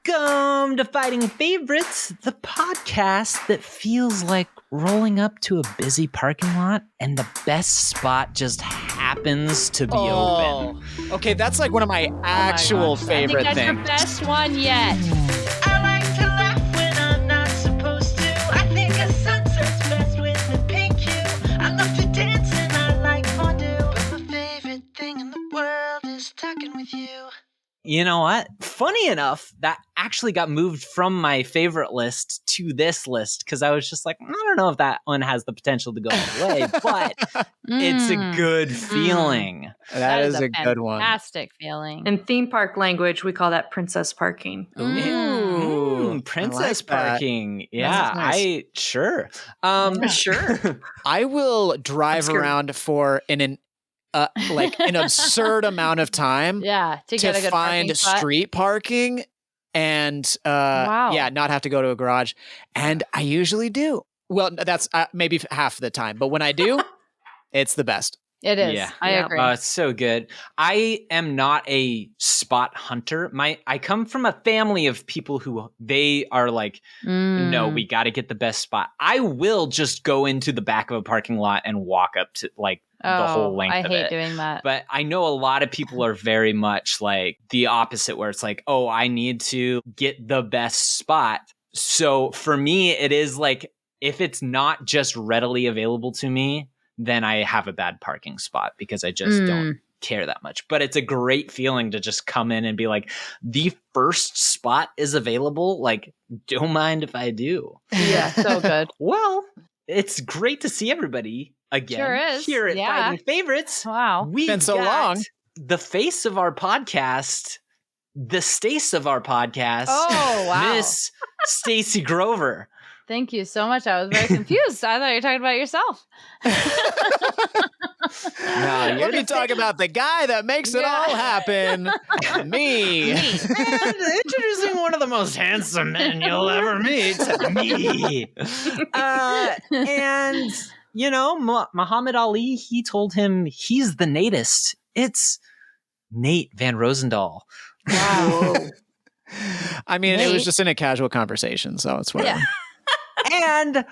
Welcome to Fighting Favorites, the podcast that feels like rolling up to a busy parking lot and the best spot just happens to be open. Okay, that's like one of my actual favorite I think that's things. your best one yet. I like to laugh when I'm not supposed to. I think a sunset's best with a pink hue. I love to dance and I like fondue, but my favorite thing in the world is talking with you. You know what? Funny enough, that actually got moved from my favorite list to this list because I was just like, I don't know if that one has the potential to go away, but it's a good feeling. That is a good one. Fantastic feeling. In theme park language, we call that princess parking. Ooh, princess I like that. parking. Yeah, Nice. sure. Sure. I will drive That's good. around for an absurd amount of time Yeah, to get a good find parking spot. street parking and Wow. not have to go to a garage. And I usually do. Well, that's maybe half the time, but when I do, it's the best. It is. Yeah. I agree. It's so good. I am not a spot hunter. I come from a family of people who they are like, no, we got to get the best spot. I will just go into the back of a parking lot and walk up to like the whole length I of hate it. doing that. But I know a lot of people are very much like the opposite, where it's like, oh, I need to get the best spot. So for me, it is like, if it's not just readily available to me, then I have a bad parking spot because I just don't care that much. But it's a great feeling to just come in and be like, the first spot is available. Like, don't mind if I do. Yeah, so good. Well, it's great to see everybody again Sure is. here at Yeah. Fighting Favorites. Wow. We've Been so got long. the face of our podcast, the Stace of our podcast. Oh, wow. Miss Stacy Grover. Thank you so much. I was very confused. I thought you were talking about yourself. No, Let me talk about the guy that makes it all happen. Me. And introducing one of the most handsome men you'll ever meet, me. And, you know, Muhammad Ali, he told him he's the Natist. It's Nate Van Roosendaal. Wow. I mean, it Nate. was just in a casual conversation, so it's whatever. Yeah. And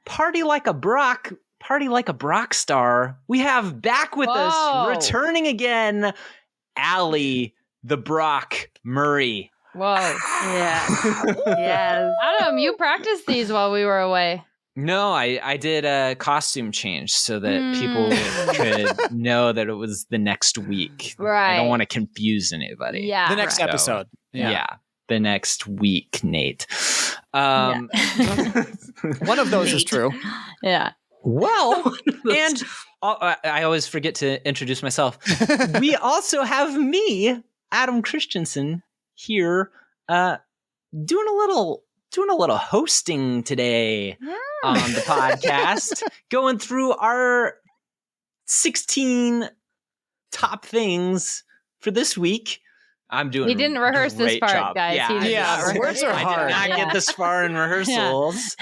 party like a Brock star. We have back with Whoa. us, returning again, Alli the Brock Murray. Whoa. Yeah. Yes. Adam, you practiced these while we were away. No, I did a costume change so that people could know that it was the next week. Right. I don't want to confuse anybody. Yeah. The next Right. episode. Yeah. The next week, Nate. One of those is true. Yeah. Well, and I always forget to introduce myself. We also have me, Adam Christensen, here doing a little hosting today on the podcast, going through our 16 top things for this week. I'm doing. He didn't rehearse this great part, job. guys. Yeah, He did Yeah, not rehearse words are it. I hard. did not Yeah. get this far in rehearsals.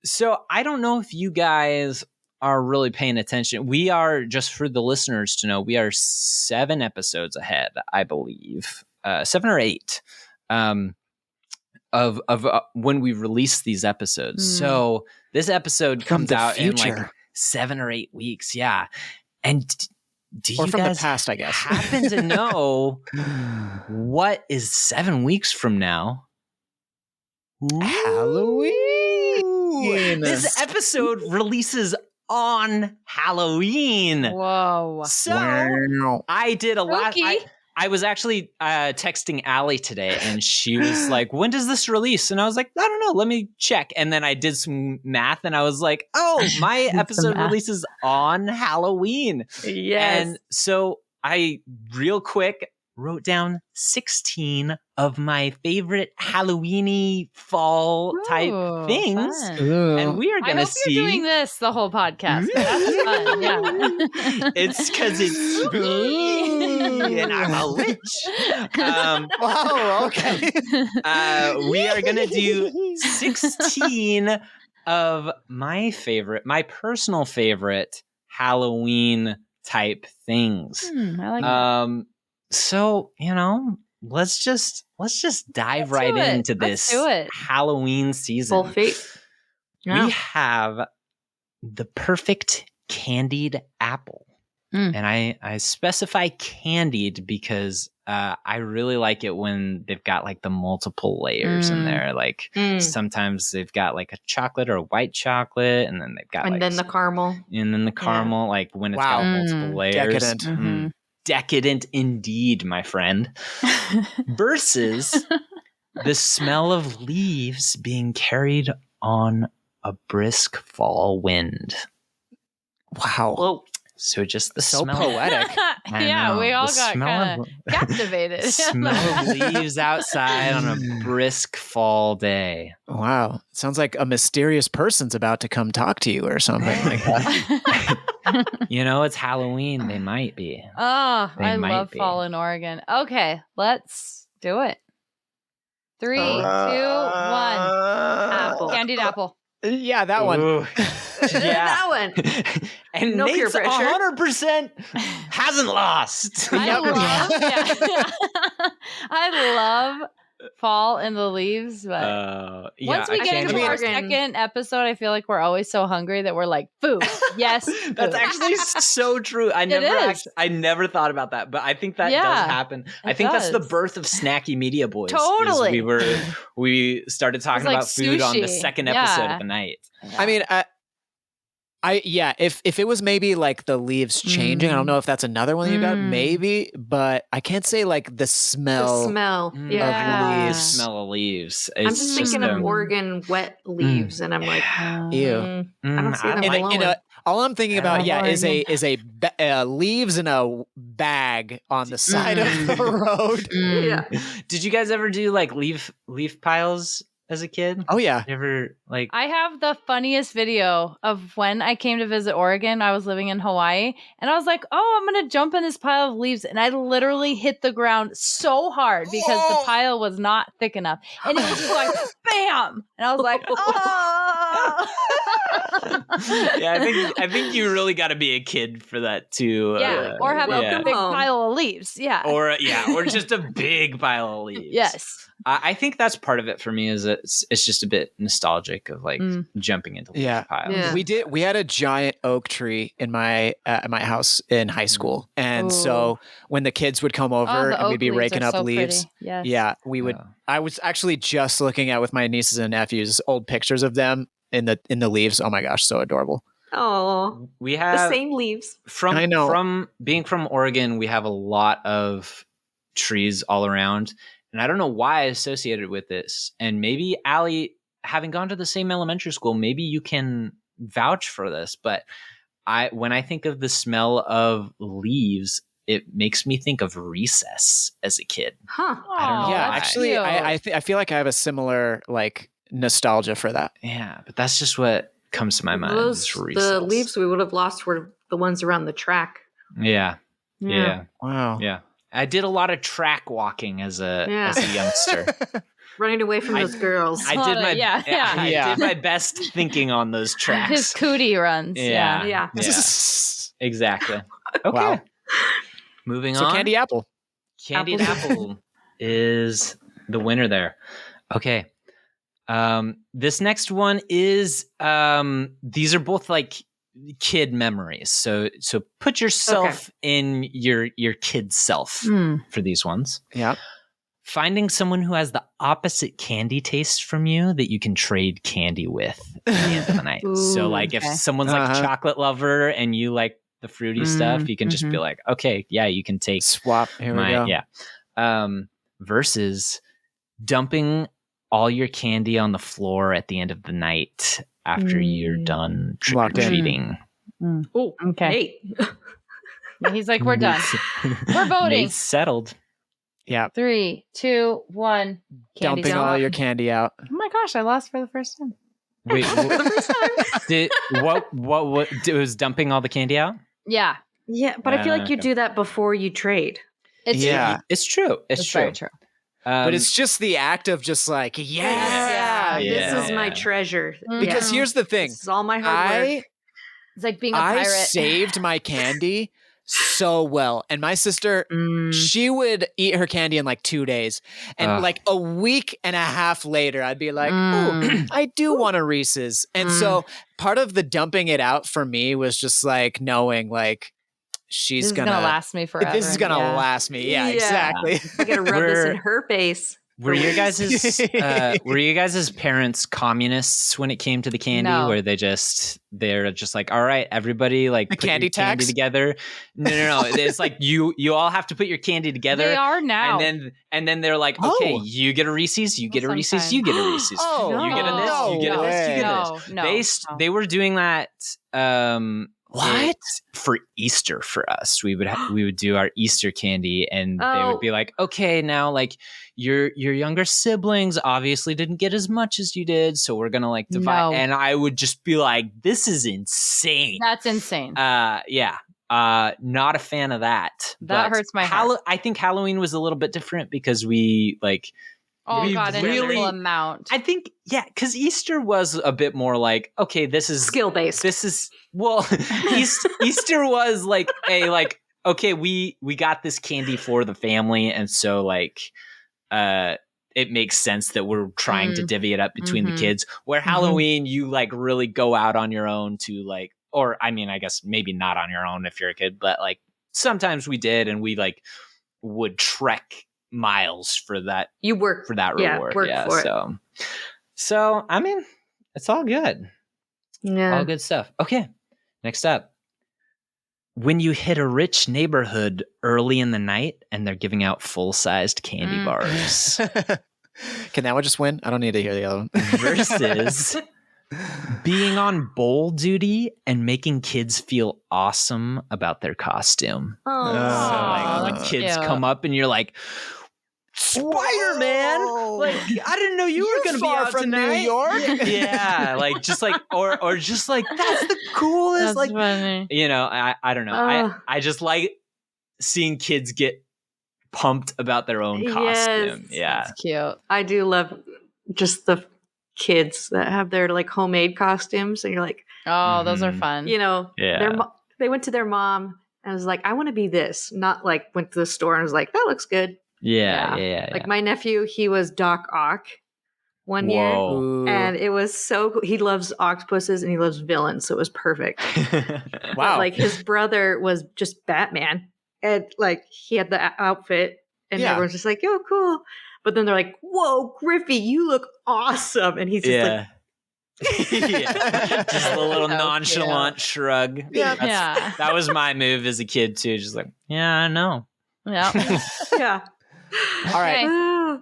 So I don't know if you guys are really paying attention. We are, just for the listeners to know, we are 7 episodes ahead, I believe, 7 or 8 of when we release these episodes. So this episode From comes the out in future. like 7 or 8 weeks. Yeah. And do Or you from the guys past, I guess. happen to know what is 7 weeks from now? Halloween. This episode releases on Halloween. Whoa. So Wow. I did a lot. Spooky. I was actually texting Alli today, and she was like, "When does this release?" And I was like, "I don't know. Let me check." And then I did some math, and I was like, "Oh, my episode math. releases on Halloween." Yes. And so I real quick wrote down 16 of my favorite Halloween-y fall type Ooh, things. fun. And we are I going to hope see. you're doing this the whole podcast. That's fun. Yeah. It's because it's spooky and I'm a witch. Wow, okay. We are going to do 16 of my personal favorite Halloween type things. I like that. So, you know, let's just dive Let's right do it. into Let's this do it. Halloween season. Full feet. Yeah. We have the perfect candied apple. Mm. And I specify candied because I really like it when they've got like the multiple layers in there. Like sometimes they've got like a chocolate or a white chocolate, and then they've got And like then the caramel. and then the caramel, like when it's got multiple layers. Decadent. Mhm. Decadent indeed, my friend. Versus the smell of leaves being carried on a brisk fall wind. Wow. Whoa. So just the So smell. poetic. I Yeah, know, we all the got smell kind of captivated. smell of leaves outside on a brisk fall day. Wow. Sounds like a mysterious person's about to come talk to you or something like that. You know, it's Halloween. They might be. Oh, They I might love be. fall in Oregon. Okay, let's do it. 3, 2, 1. Apple. Candied apple. Yeah, that one. Ooh. That one. And No peer Nate's pressure. 100% hasn't lost. I love, I love fall in the leaves, but once we get into our Oregon. second episode, I feel like we're always so hungry that we're like, food. Yes, That's food. actually so true. I never thought about that, but I think that does happen. I think that's the does. birth of Snacky Media Boys. is Totally. We started talking like about food on the sushi. second episode Yeah. of the night. I mean, if it was maybe like the leaves changing, I don't know if that's another one you got, maybe, but I can't say like the smell. The smell. Yeah. leaves. Smell of leaves. I'm just thinking of Oregon wet leaves, and I'm like, Ew. I don't see them In blowing. all I'm thinking about, Oh, is leaves in a bag on the side of the road. Yeah. Did you guys ever do like leaf piles as a kid? Oh yeah. You ever like? I have the funniest video of when I came to visit Oregon. I was living in Hawaii, and I was like, "Oh, I'm gonna jump in this pile of leaves," and I literally hit the ground so hard because the pile was not thick enough, and it was like, "Bam!" And I was like, "Oh!" Yeah, I think you really got to be a kid for that too. Yeah, or have a big pile of leaves. Yeah, or just a big pile of leaves. Yes. I think that's part of it for me. Is it's just a bit nostalgic of like jumping into leaf piles. Yeah. We had a giant oak tree in my at my house in high school, and so when the kids would come over the and we'd oak be leaves raking are up so leaves, pretty. Yes. we would. I was actually just looking at with my nieces and nephews old pictures of them in the leaves. Oh my gosh, so adorable. Oh, We have the same leaves. From being from Oregon, we have a lot of trees all around. And I don't know why I associated with this. And maybe Alli, having gone to the same elementary school, maybe you can vouch for this. But when I think of the smell of leaves, it makes me think of recess as a kid. Huh. I don't know. Yeah, why. actually, I feel like I have a similar like nostalgia for that. Yeah, but that's just what comes to my mind. is recess. The leaves we would have lost were the ones around the track. Yeah. Wow. Yeah. I did a lot of track walking as a youngster. Running away from those girls. I did I did my best thinking on those tracks. His cootie runs. Yeah. Exactly. Okay. Wow. Moving So on. candy apple. Candied apple is the winner there. Okay. This next one is these are both like kid memories. So put yourself in your kid self for these ones. Yeah. Finding someone who has the opposite candy taste from you that you can trade candy with at the end of the night. So like if someone's like a chocolate lover and you like the fruity stuff, you can just be like, okay, yeah, you can take swap. Here we go. Yeah. Versus dumping all your candy on the floor at the end of the night after you're done trick-or-treating. Oh, okay. Hey. Yeah, he's like, we're done. We're voting. Nate's settled. Yeah. 3, 2, 1. Dumping all your candy out. Oh my gosh, I lost for the first time. Wait, what was dumping all the candy out? Yeah. Yeah, but I feel like you do that before you trade. It's It's true. It's true. very true. But it's just the act of just like, This is my treasure. Because here's the thing. This is all my hard work. It's like being a pirate. I saved my candy so well. And my sister, she would eat her candy in like 2 days. And like a week and a half later, I'd be like, oh, I do want a Reese's. And so part of the dumping it out for me was just like knowing like, This is gonna last me forever. This is gonna last me. Yeah, exactly. I gotta rub this in her face. Were you guys' parents communists when it came to the candy? No. Where they're just like, all right, everybody, like the put candy your candy tax? together. No. It's like you all have to put your candy together. They are now. And then they're like, okay, you get a Reese's, you get a Reese's, you get a Reese's. Oh, you get a this, you get a this, you get a this. They were doing that. What for Easter for us? We would do our Easter candy, and they would be like, "Okay, now like your younger siblings obviously didn't get as much as you did, so we're gonna like divide." No. And I would just be like, "This is insane." That's insane. Not a fan of that. That hurts my heart. I think Halloween was a little bit different because we like. Oh God, an equal amount. I think, because Easter was a bit more like, okay, this is skill based. This is Easter was like okay, we got this candy for the family, and so like it makes sense that we're trying to divvy it up between the kids. Where Halloween, you like really go out on your own to like, or I mean, I guess maybe not on your own if you're a kid, but like sometimes we did, and we like would trek miles for that. You work for that reward. For it. So I mean, it's all good. Yeah. All good stuff. Okay. Next up. When you hit a rich neighborhood early in the night and they're giving out full-sized candy bars. Can that one just win? I don't need to hear the other one. Versus being on bowl duty and making kids feel awesome about their costume. So like when kids come up and you're like, Spider-Man, like I didn't know you were gonna be out from tonight. New York. Yeah, like just like or just like that's the coolest. That's like funny. you know, I don't know. I just like seeing kids get pumped about their own costume. Yeah, That's cute. I do love just the kids that have their like homemade costumes, and you're like, Oh, those are fun. you know, they went to their mom and was like, I want to be this, not like went to the store and was like, that looks good. Yeah. Like my nephew, he was Doc Ock one year, Ooh. and it was so cool. He loves octopuses and he loves villains, so it was perfect. Wow. But, like his brother was just Batman, and like he had the outfit, and everyone's just like, "Yo, cool." But then they're like, "Whoa, Griffey, you look awesome!" And he's just like, just a little nonchalant shrug. Yeah. That was my move as a kid too. Just like, yeah, I know. Yeah. "Yeah." All right. Ah.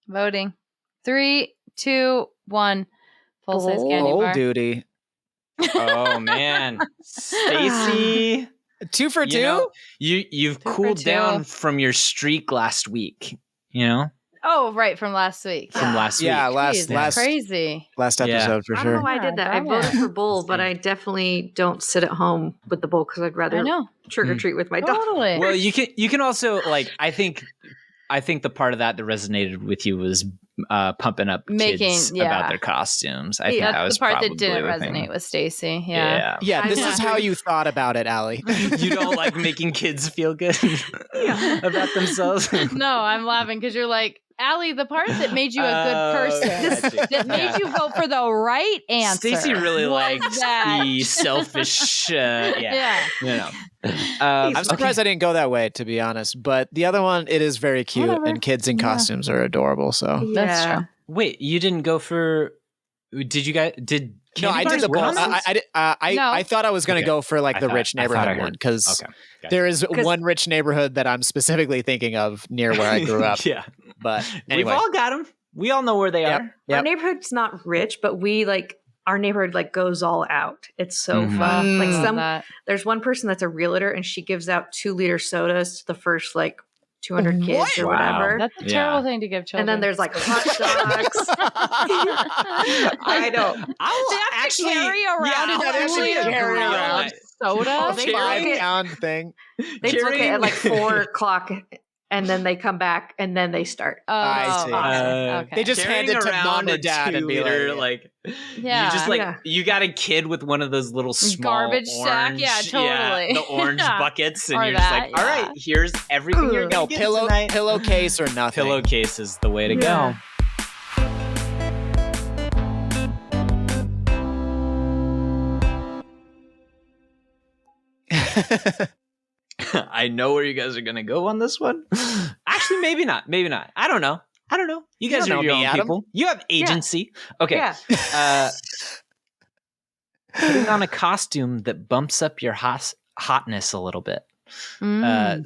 Voting. 3, 2, 1. Full size candy Bowl bar. duty. Oh man, Stacy, 2 for 2. you know, you've 2 for cooled 2. down from your streak last week. You know, Oh, right, from last week. from last Yeah, week. Jeez, last crazy. last Yeah. episode for I don't know sure. why I did that. I Yeah, voted for bowl, but I definitely don't sit at home with the bowl because I'd I rather know. trick or treat with my dog. Totally. Well, you can also like I think the part of that resented with you was pumping up kids about their costumes. I think that was That's the part that probably didn't the thing. resonate with Stacy. Yeah. Yeah, this I is how you thought about it, Alli. You don't like making kids feel good about themselves. No, I'm laughing because you're like, Alli, the part that made you a good person, that made you vote for the right answer. Stacy really was likes that. the selfish. Yeah. You know. I'm surprised I didn't go that way, to be honest. But the other one, it is very cute, Whatever. and kids in costumes are adorable. So That's true. Wait, you didn't go for? Did you guys? Did no, I did the bowl. I thought I was going to go for like the rich neighborhood one because there is one rich neighborhood that I'm specifically thinking of near where I grew up. Yeah, but anyway. we've all got them. We all know where they are. Our neighborhood's not rich, but we like our neighborhood like goes all out. It's so fun. Like there's one person that's a realtor and she gives out 2-liter sodas to the first like 200 kids or whatever. That's a terrible thing to give children. And then there's like hot dogs. I know. They have to carry around soda. a 5-pound thing. They book it at like 4 o'clock and then they come back, and then they start. Oh, I see. Okay. They just hand Carrying it to around mom or a dad and be 2-liter, like, Yeah. you just like Yeah. you got a kid with one of those little small Garbage sack? orange, Yeah, totally. the orange Yeah. buckets, and Or you're just that, like, all right, here's everything you're no, gonna get tonight. pillowcase or nothing. Pillowcase is the way to Yeah. go. I know where you guys are gonna go on this one. Actually, maybe not. Maybe not. I don't know. You guys don't are know your me, own Adam. people. You have agency. Okay. Yeah. Putting on a costume that bumps up your hotness a little bit.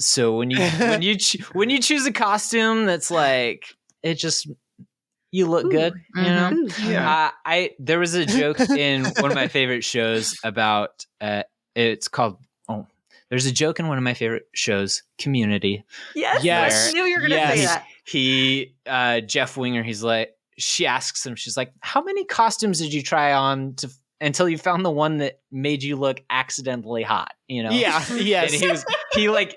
So when you choose a costume that's like it just you look good, you know. Yeah. There was a joke in one of my favorite shows about it's called there's a joke in one of my favorite shows, Community. Yes. I knew you were gonna say that. He Jeff Winger, she asks him, she's like, how many costumes did you try on until you found the one that made you look accidentally hot, you know? Yeah. Yes. And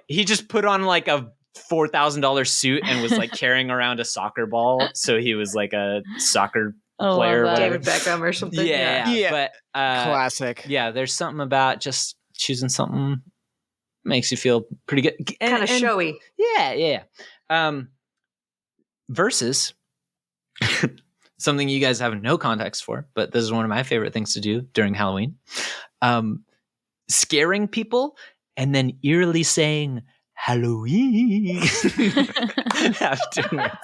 he just put on like a $4,000 suit and was like carrying around a soccer ball. So he was like a soccer player or whatever. David Beckham or something. Yeah. But classic. yeah, there's something about just choosing something makes you feel pretty good. Kind of showy. Yeah. Versus something you guys have no context for, but this is one of my favorite things to do during Halloween. Scaring people and then eerily saying Halloween afterwards.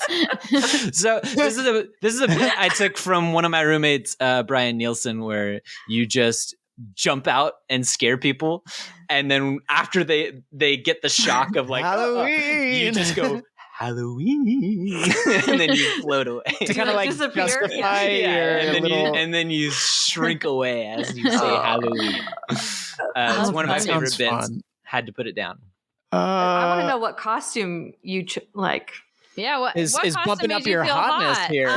So this is a bit I took from one of my roommates, Brian Nielsen, where you just jump out and scare people, and then after they get the shock of like Halloween, you just go Halloween, and then you float away to kind of like disappear. justify and then you shrink away as you say Halloween. It's one of my favorite bits. Fun. Had to put it down. I want to know what costume you like. Yeah, what is costume bumping made up you your feel hotness hot? here.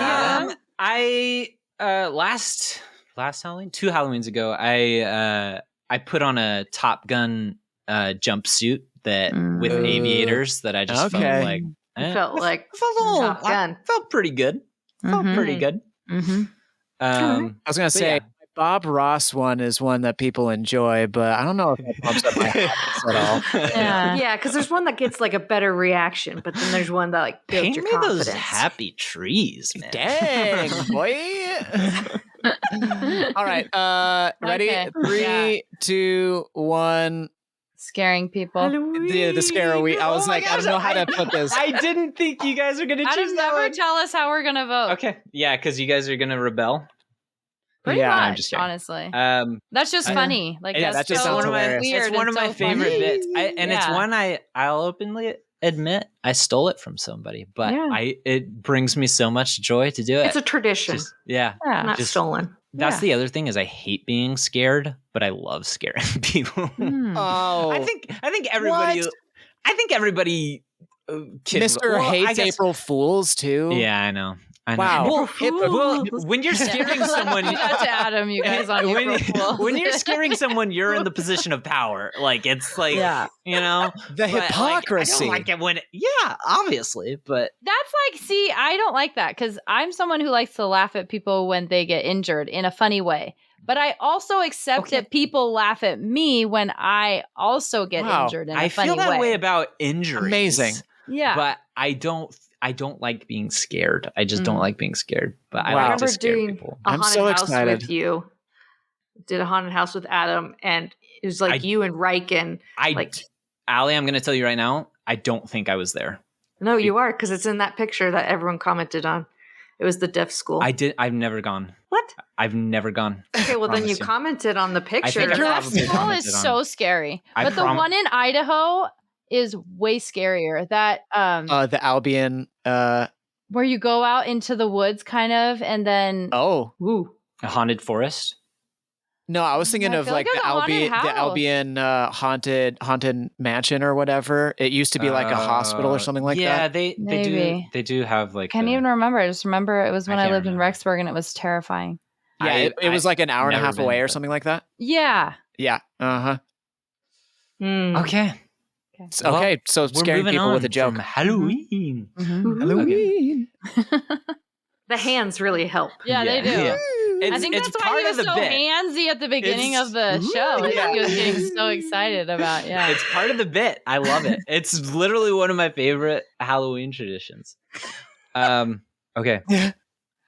I last Halloween, 2 Halloweens ago, I put on a Top Gun jumpsuit with aviators that I just felt like Felt like Top Gun. Felt pretty good. Felt pretty good. I was gonna say Bob Ross one is one that people enjoy, but I don't know if that bumps up my hotness at all. Yeah, because there's one that gets like a better reaction, but then there's one that like builds Paint your me confidence. those happy trees, man. Dang, boy. All right. Ready? Okay. 3, 2, 1. Scaring people. The scare week. I was like, I don't know how to put this. I didn't think you guys are going to choose Adam, that never one. tell us how we're gonna vote. Okay. Yeah, because you guys are going to rebel. Pretty Yeah, much, I'm just kidding. honestly. That's just funny. Like that just so sounds hilarious. weird. It's one of my so favorite funny. bits. It's one I'll openly admit I stole it from somebody, but it brings me so much joy to do it. It's a tradition. Not stolen. That's the other thing is I hate being scared, but I love scaring people. Oh, I think everybody. What? I think everybody. Mr. hates April Fools too. Yeah, I know. Wow. Well, when you're scaring someone, Do that to Adam, you guys on April Fools. when you're scaring someone, you're in the position of power. Like it's like you know the hypocrisy. Like, I don't like it when obviously, but that's like, see, I don't like that because I'm someone who likes to laugh at people when they get injured in a funny way. But I also accept that people laugh at me when I also get injured in a funny way. I feel that way about injuries. Amazing. Yeah. But I don't like being scared. I just don't like being scared. But I I like to remember scare doing people. a I'm haunted so house excited. with you. Did a haunted house with Adam, and it was like you and Riken. Alli, I'm going to tell you right now, I don't think I was there. No, you are, because it's in that picture that everyone commented on. It was the deaf school. I've never gone. What? I've never gone. Okay, well then you commented on the picture. think I That probably school commented is on- so scary. I But the one in Idaho is way scarier. That The Albion. where you go out into the woods kind of and then Ooh. A haunted forest. No, I was thinking I of feel like like it was a haunted the house. Albion haunted mansion or whatever. It used to be like a hospital or something like yeah, that. they do have like. can't even remember. I just remember it was when I can't lived in remember. Rexburg and it was terrifying. Yeah, it was like an hour and a never half been, away or but- something like that. Yeah. Yeah. Hmm. Okay. Okay, so We're scaring moving people on with a joke. from Halloween. Halloween. The hands really help. Yeah, they do. Yeah. I think that's why he was so handsy at the beginning of the show. Like, he was getting so excited about, It's part of the bit. I love it. It's literally one of my favorite Halloween traditions. Okay.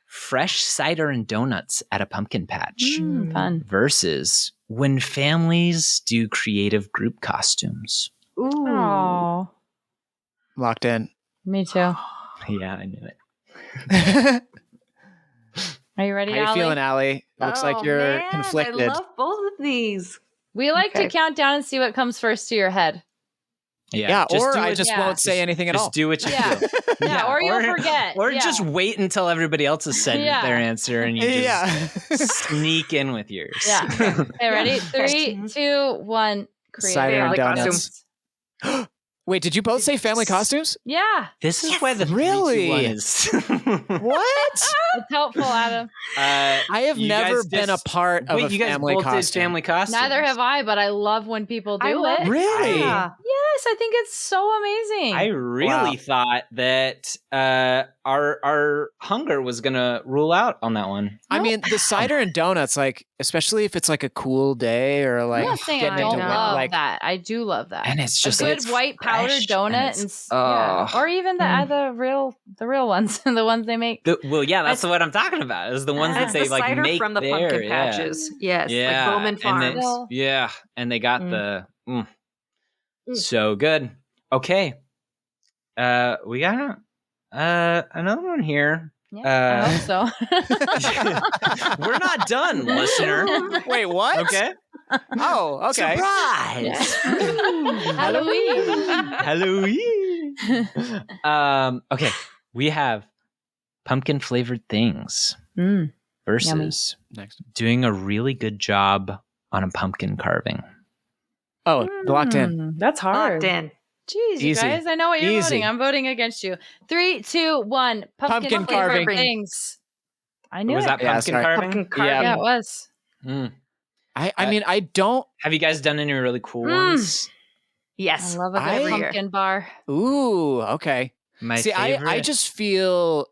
Fresh cider and donuts at a pumpkin patch Fun. versus when families do creative group costumes. Ooh. Oh, Locked in. me too. Yeah, I knew it. Are you ready, How you Alli? feeling, Alli? Looks like you're man, conflicted. I love both of these. We like Okay. to count down and see what comes first to your head. Yeah, or do I it- just won't say anything at all. Just do what you Yeah. do. Yeah, or you'll forget. Or Yeah. just wait until everybody else has said Yeah. their answer and you just sneak in with yours. Yeah. Okay, ready? 3, 2, 1. Create Cider and Family donuts. Wait, did you both say family costumes? Yeah, This is why the Really? 3, 2, 1 is. What? it's helpful, Adam. I have You never guys been a just- part of Wait, a you guys family both costume. did family costumes. Neither have I, but I love when people do love it. Really? Yeah. Yes, I think it's so amazing. I really Wow. thought that our hunger was gonna rule out on that one. I mean, the cider and donuts, like, especially if it's like a cool day or I'm like not saying I getting don't into love like that. I do love that. And it's just a good it's white powdered fresh, donut, it's- or even the real ones, the ones they make. well, yeah, that's what I'm talking about. Is the ones that It's they the like cider make from the there, pumpkin yeah. patches. Yes, Yeah, like Bowman and they- Farms. and they got so good. Okay, we got another one here. Yeah, I hope so. We're not done, listener. Wait, what? Okay. Oh, okay. Surprise! Halloween. Halloween. Okay, we have pumpkin flavored things versus Next. doing a really good job on a pumpkin carving. Oh, locked in. That's hard. Locked in. Jeez, you Easy. guys, I know what you're Easy. voting. I'm voting against you. 3, 2, 1. Pumpkin flavored carving. things. I knew Was it. that Yeah, pumpkin sorry. carving? Pumpkin carving. Yeah, it was. Mm. I mean, I don't. Have you guys done any really cool ones? I Yes. love a I- good pumpkin bar. Ooh, okay. My See, favorite. I just feel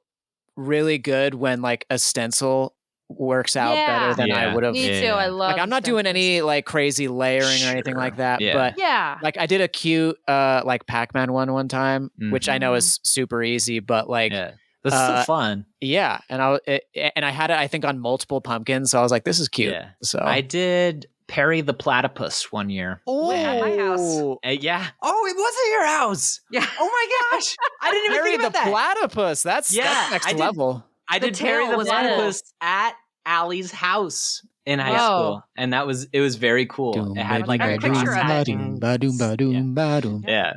really good when like a stencil works out Yeah. better than I Yeah. would have. Me too. Yeah. I love Like, I'm not doing stencils. any like crazy layering or anything Sure. like that, Yeah. but Yeah. like I did a cute like Pac-Man one time, which I know Mhm. is super easy, but like Yeah, that's still fun. yeah, and I had it I think on multiple pumpkins, so I was like, this is cute. Yeah. So I did Perry the Platypus one year. At my house. Ooh. Yeah. Oh, it was at your house. Yeah. Oh my gosh. I didn't even Harry think the about that. Platypus. That's next I did- level. I The did Perry tail the was Platypus at Allie's house in high Whoa. school, and it was very cool. It had like I got a picture of it. Yeah.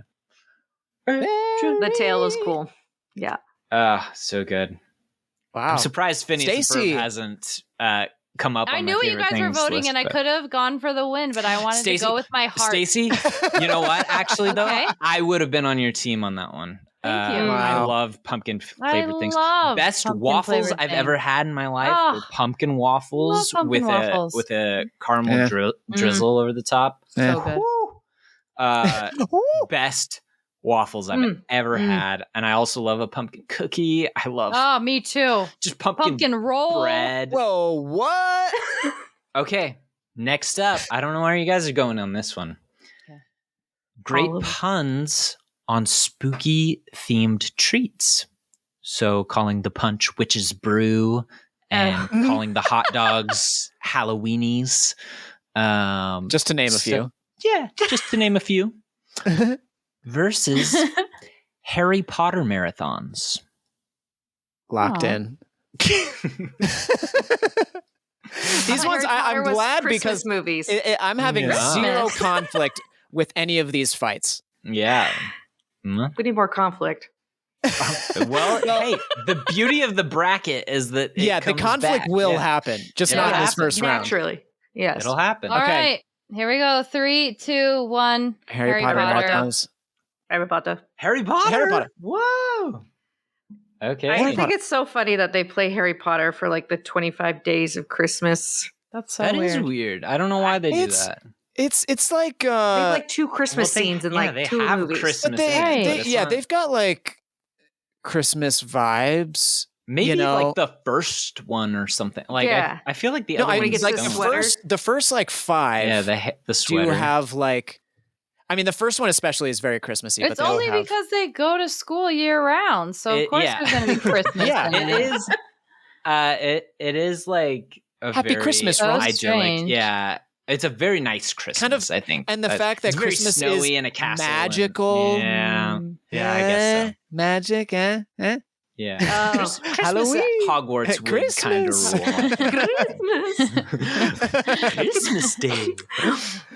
The tail was cool. Yeah. So good. Wow. I'm surprised Phineas and Stacy. Ferb hasn't come up. I on knew my what you favorite guys were things voting, list, and I but- could have gone for the win, but I wanted Stacy- to go with my heart. Stacy, you know what? Actually, though, Okay. I would have been on your team on that one. Thank you. I Wow. love pumpkin I flavored things. love Best pumpkin waffles flavored I've things. ever had in my life Oh, were pumpkin waffles love pumpkin waffles. with a caramel Yeah. drizzle over the top. So good. Best waffles I've ever Mm. had, and I also love a pumpkin cookie. I love Oh, me too. just pumpkin Pumpkin roll. bread. Whoa, what? Okay, next up, I don't know where you guys are going on this one. Okay. Great All of it. puns on spooky themed treats. So calling the punch witch's brew and calling the hot dogs Halloweenies. Just to name a few. Yeah, just to name a few. Versus Harry Potter marathons. Locked Aw. in. These ones, I'm glad because movies. I'm having Yeah. zero conflict with any of these fights. Yeah. Mm. We need more conflict. Well, hey, the beauty of the bracket is that it Yeah, the comes conflict back. will Yeah. happen, just It'll not in this happen. first round. Naturally. Yes. It'll happen. All Okay. right. Here we go. 3, 2, 1. Harry Potter marathons. Harry Potter. Harry Potter. Harry Potter. Whoa. Okay. I think it's so funny that they play Harry Potter for like the 25 days of Christmas. That's so That is weird. weird. I don't know why they do It's- that. It's like They have like 2 Christmas scenes in like they 2 have movies. Christmas. They've got like Christmas vibes. Maybe like the first one or something. Like I feel like the no, other I ones mean, like don't. the first like 5. Yeah, the do sweater. have like. I mean, the first one especially is very Christmassy. It's but only because they go to school year round, so of course there's going to be Christmas. Yeah, in it is. It is like a Happy very Christmas, Ross. idyllic. Strange. Yeah, it's a very nice Christmas. Kind of, I think, and the fact that it's very Christmas snowy is in a castle, magical. And, yeah, I guess so. Magic, Yeah. Oh. Halloween. At Hogwarts would kind of rule. Christmas Day.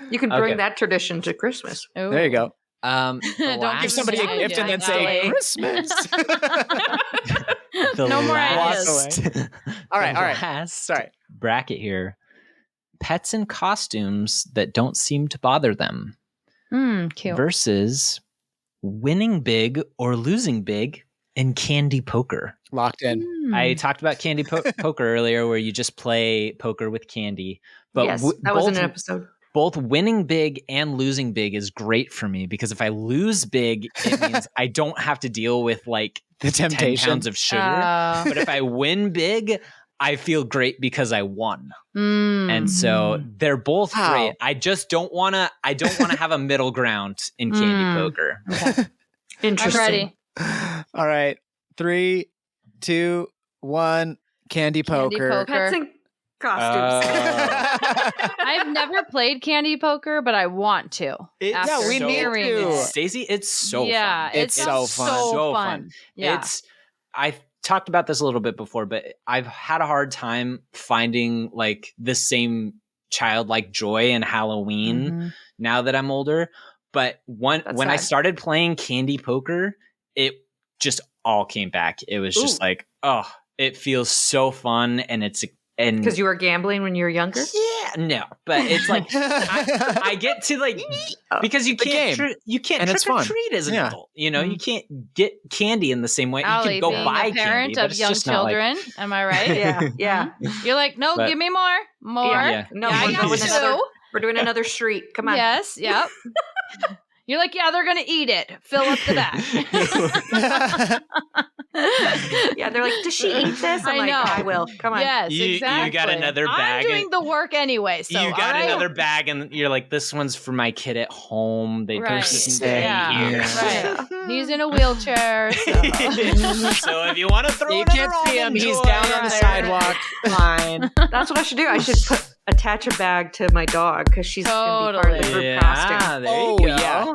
You can bring Okay. that tradition to Christmas. Ooh. There you go. Don't Give somebody a gift and then say Christmas. No more ideas. All right. Last Sorry. bracket here. Pets and costumes that don't seem to bother them Cute. versus winning big or losing big in candy poker. Locked in. I talked about candy poker earlier, where you just play poker with candy. But Yes, that was in an episode. Both winning big and losing big is great for me, because if I lose big, it means I don't have to deal with like The 10 temptation. pounds of sugar. But if I win big, I feel great because I won. And so they're both great. I just don't want to have a middle ground in candy poker. Okay. Interesting. I'm ready. All right. 3, 2, 1. Candy poker. Pets and costumes. I've never played candy poker, but I want to. No, we need to. Stacey, it's so yeah, fun. It's so fun. So fun. Yeah. I've talked about this a little bit before, but I've had a hard time finding like the same childlike joy in Halloween now that I'm older. But when I started playing candy poker, it just all came back. It was just like, oh, it feels so fun, and Because you were gambling when you were younger? Yeah, no, but it's like I get to like, because you can't And it's trick or fun. treat as an adult. You know, you can't get candy in the same way. Alli, you can go being buy a parent candy, but of it's young just not like, children, am I right? Yeah. You're like, no, But- give me more. Yeah. No, Yeah, I we're got doing two. we're doing another street. Come on. Yes, yep. You're like, yeah, they're gonna eat it. Fill up the bag. Yeah, they're like, does she eat this? I'm I like, know. I will. Come on. Yes, You exactly. got another bag I'm doing the work anyway. So you got all right? another bag, and you're like, this one's for my kid at home. They Right. just stay here. Right. He's in a wheelchair. So. So if you want to throw You another can't see him. almond He's joy down on the there, sidewalk. Fine. That's what I should do. I should attach a bag to my dog because she's going to be part of the group costume. There you go. Yeah.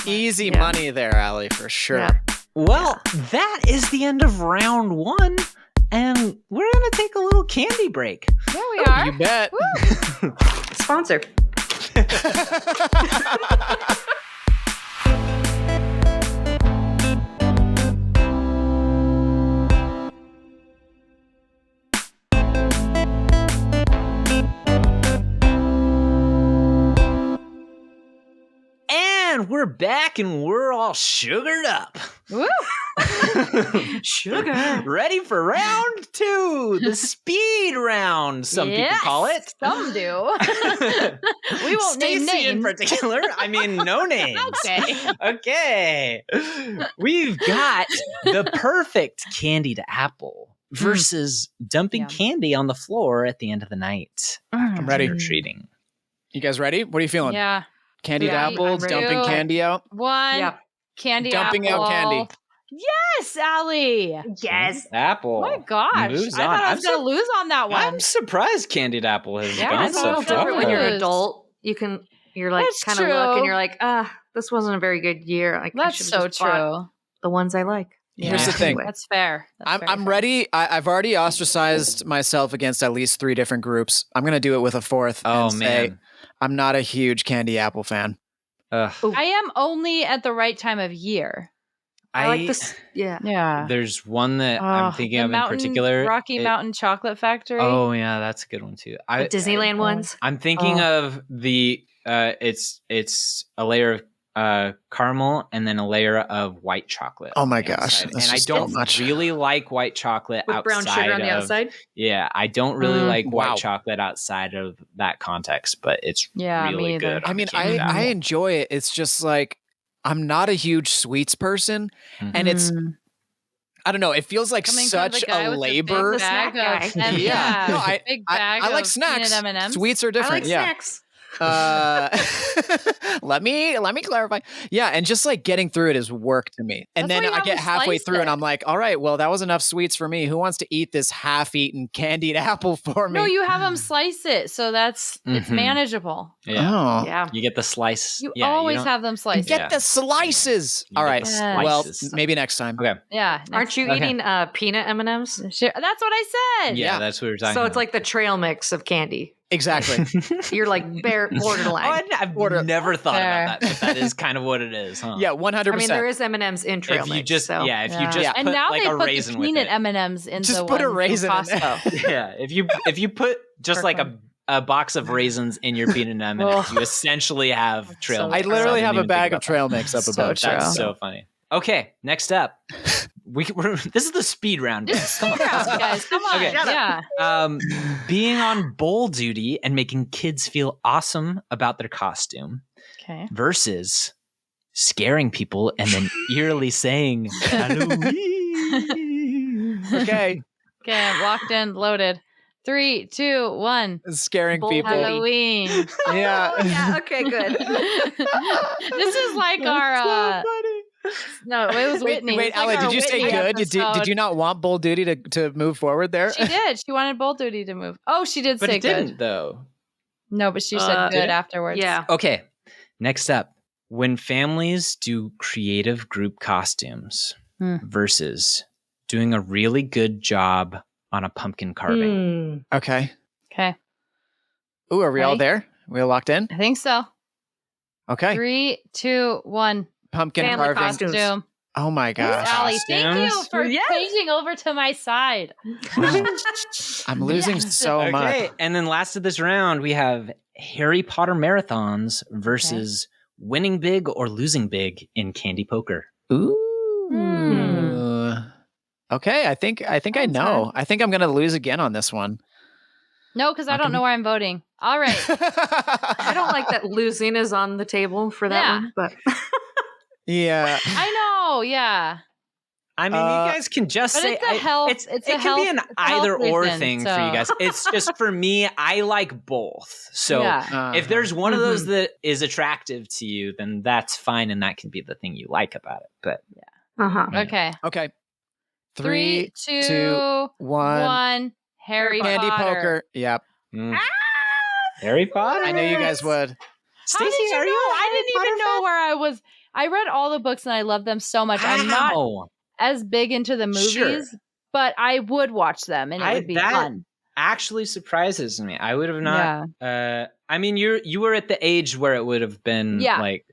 Easy money there, Alli, for sure. Yeah. Well, that is the end of round 1, and we're gonna take a little candy break. There we are. You bet. Sponsor. And we're back, and we're all sugared up. Woo. Sugar. Ready for round 2, the speed round, some people call it. Some do. We won't name Stacy in names. particular. I mean, no names. Okay. Okay. We've got the perfect candied apple versus dumping Yum. candy on the floor at the end of the night. I'm ready. Trick-or-treating. You guys ready? What are you feeling? Yeah. Candied Yeah, apple, I'm ready. dumping candy out. One. Yeah. Candy Dumping apple. out candy. Yes, Alli. Yes. Apple. Oh my gosh. Moves I on. thought I was going to lose on that one. I'm surprised candied apple has Yeah, gone It's a so little far. different when you're an Yes. adult. You're like That's kind of look true. and you're like, this wasn't a very good year. Like, I That's should've so just bought true. The ones I like. Here's the thing. Anyway. That's fair. That's very I'm fair. ready. I've already ostracized myself against at least 3 different groups. I'm going to do it with a 4th. Oh, and say man. I'm not a huge candy apple fan. Ugh. I am only at the right time of year. I like this. Yeah. Yeah. There's one that I'm thinking the of in Mountain- particular. Rocky Mountain Chocolate Factory. Oh yeah, that's a good one too. The Disneyland ones. I'm thinking of the it's a layer caramel, and then a layer of white chocolate. Oh my on the gosh, outside. that's And I just don't too much. really like white chocolate With brown outside sugar on the of- outside? Yeah, I don't really like Wow. white chocolate outside of that context, but it's Yeah, really me either. good. on I the mean, candied apple. I enjoy it. It's just like I'm not a huge sweets person, and it's I don't know. It feels like Coming from such the guy a with the big labor. The bag snack of- guy. and Yeah. No, big bag I like of snacks. peanut M&Ms. Sweets are I different. like yeah. snacks. Let me clarify. Yeah, and just like getting through it is work to me. And That's why then you I have get to halfway slice through and it. I'm like, all right, well, that was enough sweets for me. Who wants to eat this half-eaten candied apple for me? No, you have them slice it, so it's Mhm. manageable. Yeah. Oh. Yeah. You get the slice. You yeah, always don't- have them sliced. Get Yeah. the slices. You All get right. the Yeah. Well, slices. maybe next time. Okay. Yeah. Aren't you Okay. eating peanut M&Ms? Sure. That's what I said. Yeah, Yeah. that's what we were talking So about. it's like the trail mix of candy. Exactly. You're like borderline. I've Order- never thought Fair. about that, but that is kind of what it is, huh? Yeah, 100%. I mean, there is M&Ms in trail If you mix. just so. if you Yeah. just And put now like they a put raisin the with peanut it. M&Ms into Just put a one from raisin in there. Costco. Yeah, if you put just For like fun. a box of raisins in your peanut M&Ms, Oh. you essentially have trail So mix. I literally didn't have a even think bag of about that. trail mix up So above. true. That's so funny. Okay, next up, this is the speed round. This guys. is speed round, guys. Come on. Okay. Yeah. Being on bowl duty and making kids feel awesome about their costume Okay. versus scaring people and then eerily saying Halloween. Okay. Okay. I'm locked in, loaded. 3, 2, 1. Scaring Bold people. Halloween. Yeah. Oh, yeah. Okay, good. This is like our no, it was Whitney. Wait, It's like Alli, our did you say Whitney good? Did episode. you not want Bold Duty to move forward there? She did. She wanted Bold Duty to move. Oh, she did But say it didn't good. though. No, but she said Did good it? afterwards. Yeah. Okay, next up. When families do creative group costumes versus doing a really good job on a pumpkin carving. Okay. Okay. Ooh, are we all Ready? there? We all locked in? I think so. Okay. 3, 2, 1. Pumpkin Family carving. costumes. Costume. Oh my gosh. Alli, thank you Costumes? for Yes. changing over to my side. I'm losing Yes. so much. Okay, and then last of this round, we have Harry Potter marathons versus winning big or losing big in Candy Poker. Ooh. Okay, I think I Sounds know. I think I'm gonna lose again on this one. No, because I Not don't gonna know where I'm voting. All right. I don't like that losing is on the table for that Yeah. one, but Yeah. I know. Yeah. I mean, you guys can just But say it's a health- it it's a can health- be an it's a health either or reason, thing for so- you guys. It's just for me, I like both. So Yeah. if there's one of those that is attractive to you, then that's fine, and that can be the thing you like about it. But Okay. Okay. 3, 3, 2, 2, 1. 1. Harry Candy Potter. Poker. Yep. Harry Potter. I knew you guys would. How Stacey, did you are know? you? I didn't even know where I was. I read all the books and I love them so much. I'm not Wow. as big into the movies, Sure. but I would watch them and it would be that fun. actually surprises me. I would have not. I mean, you were at the age where it would have been Yeah. like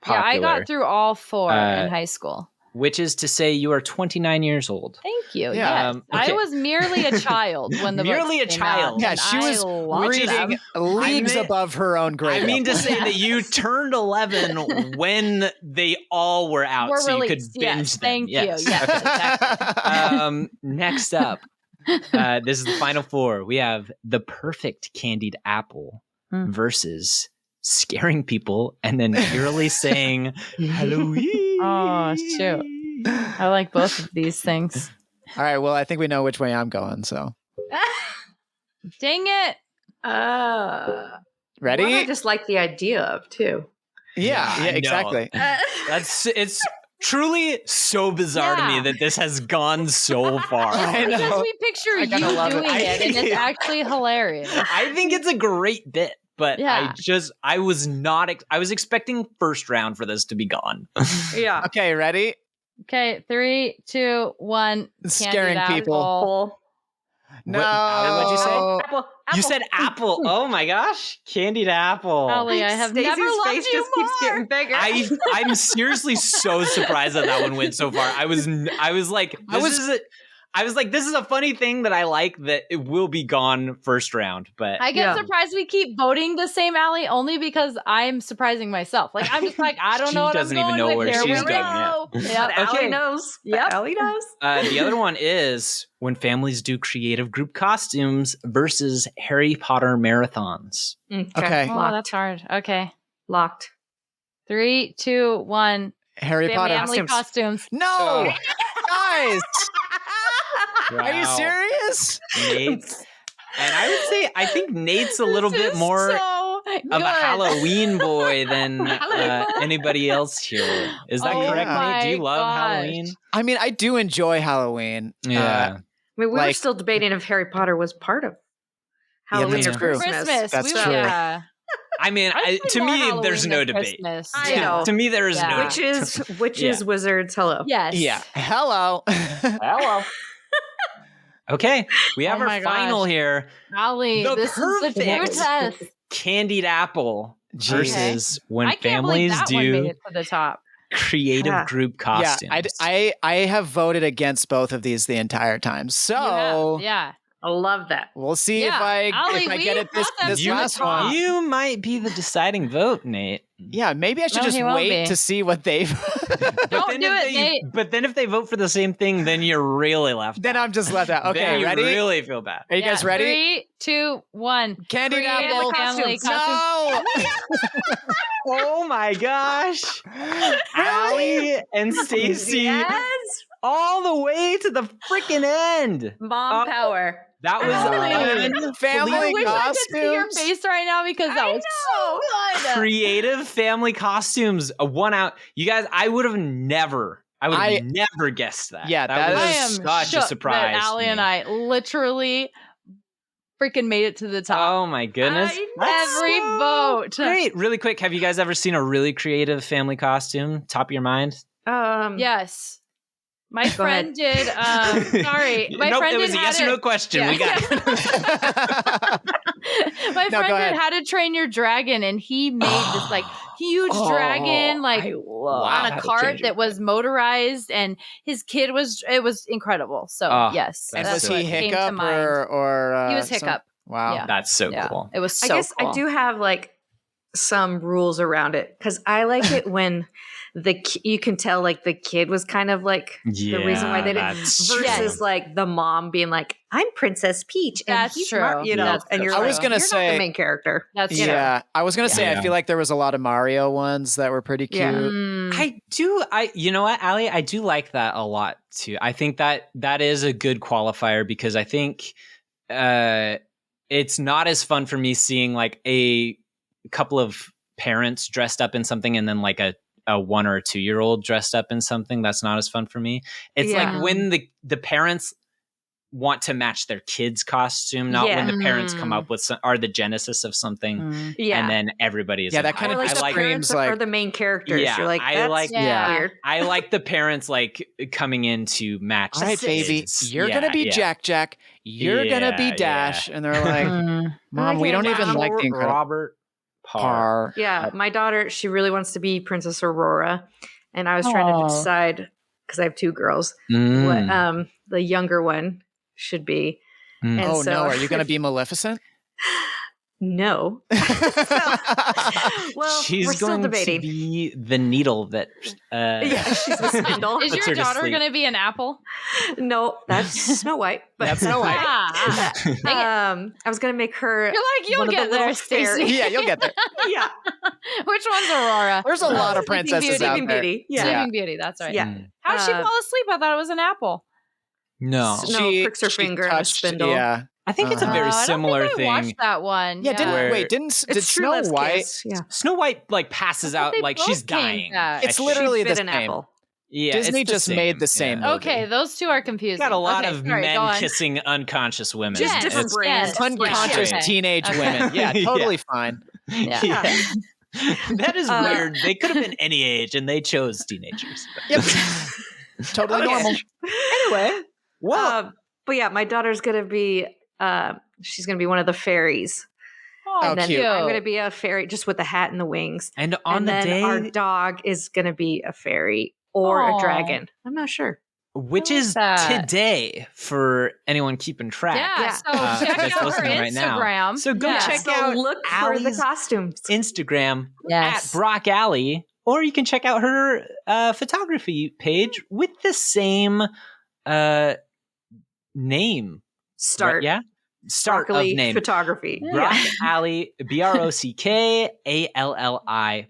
Yeah, I popular, got through all 4 Uh, in high school. which is to say you are 29 years old. Thank you. Yeah, Yes. okay. I was merely a child when the Merely books a came out, child. Yeah, and she I was loved reading them. leagues I mean- above her own grade. I mean to level. say that you turned 11 when they all were out, Were so you could released. binge Yes, them. thank you. Yes. Yes, exactly. Next up, this is the final 4. We have the perfect candied apple versus scaring people and then eerily saying Halloween. Oh, shoot. I like both of these things. All right. Well, I think we know which way I'm going. So Dang it. ready? One I just like the idea of too. Yeah. I Yeah. know. Exactly. It's truly so bizarre to me Yeah. that this has gone so far. I know. Because we picture I you kinda love it. doing it, and it's actually hilarious. I think it's a great bit, but Yeah. I was not, I was expecting first round for this to be gone. Yeah. Okay. Ready? Okay, 3, 2, 1. Scaring Candied people. apple. No. What'd you say? Apple. You said apple. Oh my gosh. Candied apple. Alli, I have Stacey's never loved face you just keeps getting more. bigger. I'm seriously so surprised that one went so far. I was like, I was- this is I was like, this is a funny thing that I like that it will be gone first round. But I get surprised we keep voting the same Alli only because I'm surprising myself. Like I'm just like, I don't know what doesn't I'm even going know with. where Here she's we going. go. Yeah. Yep. Alli knows. Yep. Alli knows. The other one is when families do creative group costumes versus Harry Potter marathons. Okay. Oh, Locked. that's hard. Okay. Locked. 3, 2, 1. Harry Potter. Family costumes. No, guys, Wow. are you serious? Nate's, and I would say I think Nate's a little bit more so of a Halloween boy than anybody else here. Is that correct, Nate? Do you love Halloween? I mean, I do enjoy Halloween. Yeah. I mean, we were Like- still debating if Harry Potter was part of Halloween that's or true. Christmas. That's we true. Yeah. I mean, I to say more me, there's Halloween no than debate. Christmas. I know. To me, there is no Witches, wizards, hello. Yes. Yeah. Hello. Hello. Okay, we have Oh our my final gosh. here. Alli, The this is the true perfect test. Candied apple versus when I can't believe families that one made do it to the top. creative Yeah. group costumes. Yeah, I have voted against both of these the entire time. So Yeah. I love that. we'll see Yeah. if I Alli, get it we brought them this to the last top. one. You might be the deciding vote, Nate. Yeah, maybe I should No, just he won't wait be. to see what they've. Don't do it, Nate. But then if they vote for the same thing, then you're really left Then out. I'm just left out. Okay, Then you ready? really feel bad. Are you guys ready? 3, 2, 1. Candied Creative apple. family costumes. No. Oh my gosh. Alli and Stacy Yes. all the way to the freaking end. Mom power. That was Alli. Family I wish I could see your costumes. face right now because that was so good. creative family costumes. A 1 out. You guys, I would have never guessed that. Yeah, that was I am such shook a surprise. that Alli to and me. I literally freaking made it to the top. Oh my goodness. That's Every so vote. Great. Really quick, have you guys ever seen a really creative family costume? Top of your mind? Yes. My Go friend did. Sorry, my nope, friend it was did a How yes to- or no question. Yeah. We got it. My No, friend go did ahead. How to Train Your Dragon, and he made this like huge dragon, like I love on How a to cart Train Your that was motorized, and his kid it was incredible. So Oh, yes, that's And was what he came to Hiccup mind. or He was some- Hiccup. Wow. Yeah. That's so Yeah. cool. It was so I guess cool. I do have like some rules around it because I like it when you can tell like the kid was kind of like the reason why they didn't versus like the mom being like, I'm Princess Peach and That's he's true. smart, you know, That's and you're true. I was like, gonna you're not say- the main character. That's Yeah, I was gonna say Yeah. I feel like there was a lot of Mario ones that were pretty cute. Yeah. Mm. You know what, Alli? I do like that a lot too. I think that is a good qualifier because I think it's not as fun for me seeing like a couple of parents dressed up in something and then like a 1 or 2 year old dressed up in something. That's not as fun for me. It's Yeah. like when the parents want to match their kids' costume, not when the parents come up with are the genesis of something, Mm. Yeah. and then everybody is Yeah, like, that kind Or of like just the like parents screams like are the main characters. Yeah, You're like, I that's like- Yeah. weird. I like the parents like coming in to match. all right, the baby, kids. you're Yeah, gonna be yeah. Jack. You're gonna be Yeah, Dash, and they're like, Mm. Mom, we Okay, don't even Mom. like the Incredible Robert Parr. Parr. Yeah, my daughter, she really wants to be Princess Aurora, and I was trying to decide because I have 2 girls Mm. what the younger one should be. Mm. And Oh so, no, are you gonna be Maleficent? No. Well, She's we're still going debating. to be the needle that. Yeah, she's a spindle. Is Puts her your to daughter sleep. going to be an apple? No, that's Snow White. But That's Snow White. Ah. I was gonna make her. You're like, you'll one of the get there, little fairy- Stacy. Yeah, you'll get there. Yeah, Which one's Aurora? There's a lot of Sleeping princesses Beauty. out Sleeping there. Beauty. Yeah. Sleeping Beauty, that's right. Yeah. Mm. How did she Uh, fall asleep? I thought it was an apple. No, No, pricks her finger on a spindle. Yeah, I think it's a very I similar don't think I thing. watched that one. yeah. Didn't Where- did It's True True Love's White? Kiss. Yeah, Snow White like passes I thought out they like both she's came dying. back. It's She literally the bit an same. apple. Yeah, Disney it's the just made the same yeah. movie. Okay, those two are confusing. Got a lot Okay, of sorry, go men on. kissing unconscious women. Just Yes, different It's- brands. yes, Unconscious yeah. teenage Okay. women. Yeah, Yeah. totally fine. Yeah. Yeah. That is Uh, weird. They could have been any age, and they chose teenagers. Yep. Totally Okay. normal. Anyway, well, But yeah, my daughter's gonna be. She's gonna be one of the fairies, Oh, and then cute. I'm gonna be a fairy just with the hat and the wings. and on And the then day, our dog is gonna be a fairy or Aw. a dragon. I'm not sure. which is today for anyone keeping track. Yeah, so check out her Instagram. Right, so go check out look for the costumes. Instagram at Brock Alli, or you can check out her photography page with the same name. Start of name. Photography. Brock Alli, BROCKALLI.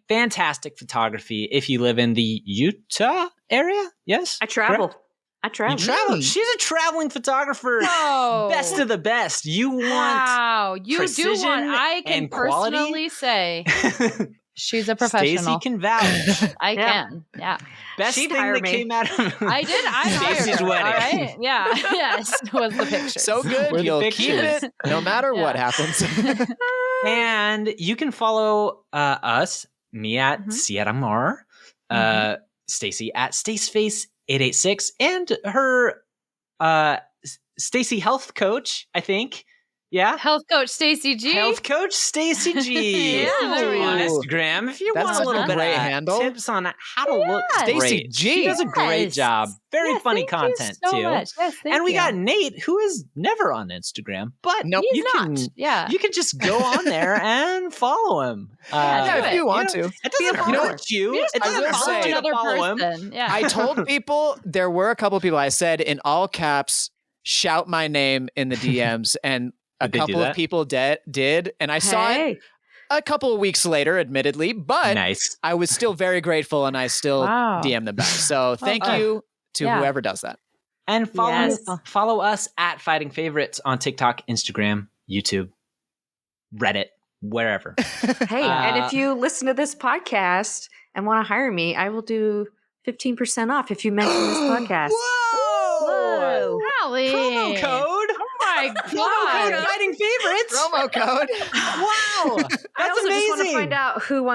Fantastic photography if you live in the Utah area. Yes? I travel. Correct? You travel. She's a traveling photographer. Whoa. Best of the best. You want you do want. I can personally say she's a professional. Stacy can vouch. I can. Yeah. Best thing that came out of I did. I Stacy's wedding. All right. Yeah. Yes. Was the picture. So good. You'll keep it no matter what happens. And you can follow us, me at Sierra Mar, Stacy at Staceface886, and her Stacy Health Coach, I think. Yeah. Health Coach Stacy G. Health Coach Stacy G. On Instagram. If you want a little bit of tips on how to look Stacy G. She does a great job. Very funny content so too. Much. Yes, and we got Nate, who is never on Instagram, but you can just go on there and follow him. If you want to. It doesn't hurt you. It doesn't hurt you to follow him. Yeah. I told people, there were a couple of people, I said in all caps, shout my name in the DMs, and a couple of people did, and I saw it a couple of weeks later, admittedly, but I was still very grateful, and I still DM them back. So thank you to whoever does that. And follow us at Fighting Favorites on TikTok, Instagram, YouTube, Reddit, wherever. Hey, and if you listen to this podcast and want to hire me, I will do 15% off if you mention this podcast. Whoa! Alli. Promo code. My God. Fighting Favorites. Promo code. Wow. That's I also amazing. just want to find out who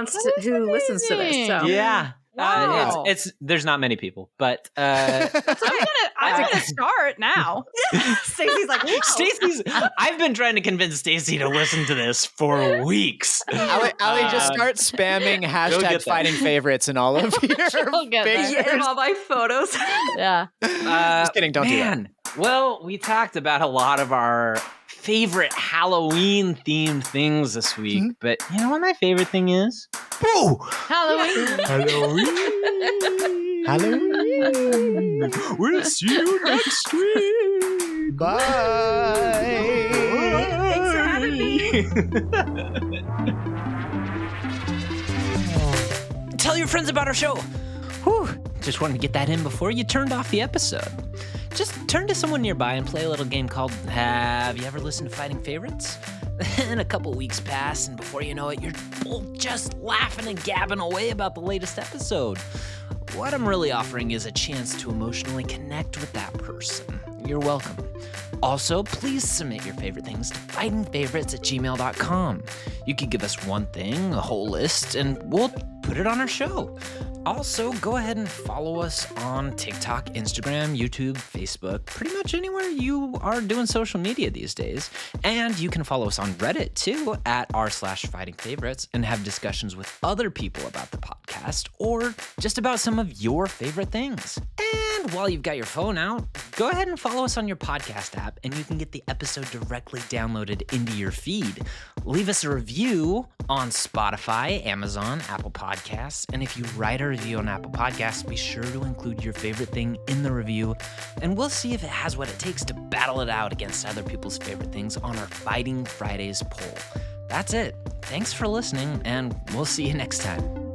listens to this. So. Yeah. Wow. There's not many people, but I'm gonna start now. Stacey's like, wow. I've been trying to convince Stacy to listen to this for weeks. Alli, just start spamming hashtag Fighting Favorites in all of your pictures. And all my photos. Yeah. Just kidding, don't do that. Well, we talked about a lot of our favorite Halloween-themed things this week, but you know what my favorite thing is? Boo! Halloween. Halloween. We'll see you next week. Bye. Thanks for having me. Tell your friends about our show. Whew. Just wanted to get that in before you turned off the episode. Just turn to someone nearby and play a little game called Have You Ever Listened to Fighting Favorites? Then a couple weeks pass, and before you know it, you're both just laughing and gabbing away about the latest episode. What I'm really offering is a chance to emotionally connect with that person. You're welcome. Also, please submit your favorite things to fightingfavorites@gmail.com. You could give us one thing, a whole list, and we'll put it on our show. Also, go ahead and follow us on TikTok, Instagram, YouTube, Facebook, pretty much anywhere you are doing social media these days. And you can follow us on Reddit too, at r/fightingfavorites, and have discussions with other people about the podcast or just about some of your favorite things. And while you've got your phone out, go ahead and follow us on your podcast app, and you can get the episode directly downloaded into your feed. Leave us a review on Spotify, Amazon, Apple Podcasts, and if you write a review on Apple Podcasts, be sure to include your favorite thing in the review, and we'll see if it has what it takes to battle it out against other people's favorite things on our Fighting Fridays poll. That's it. Thanks for listening, and we'll see you next time.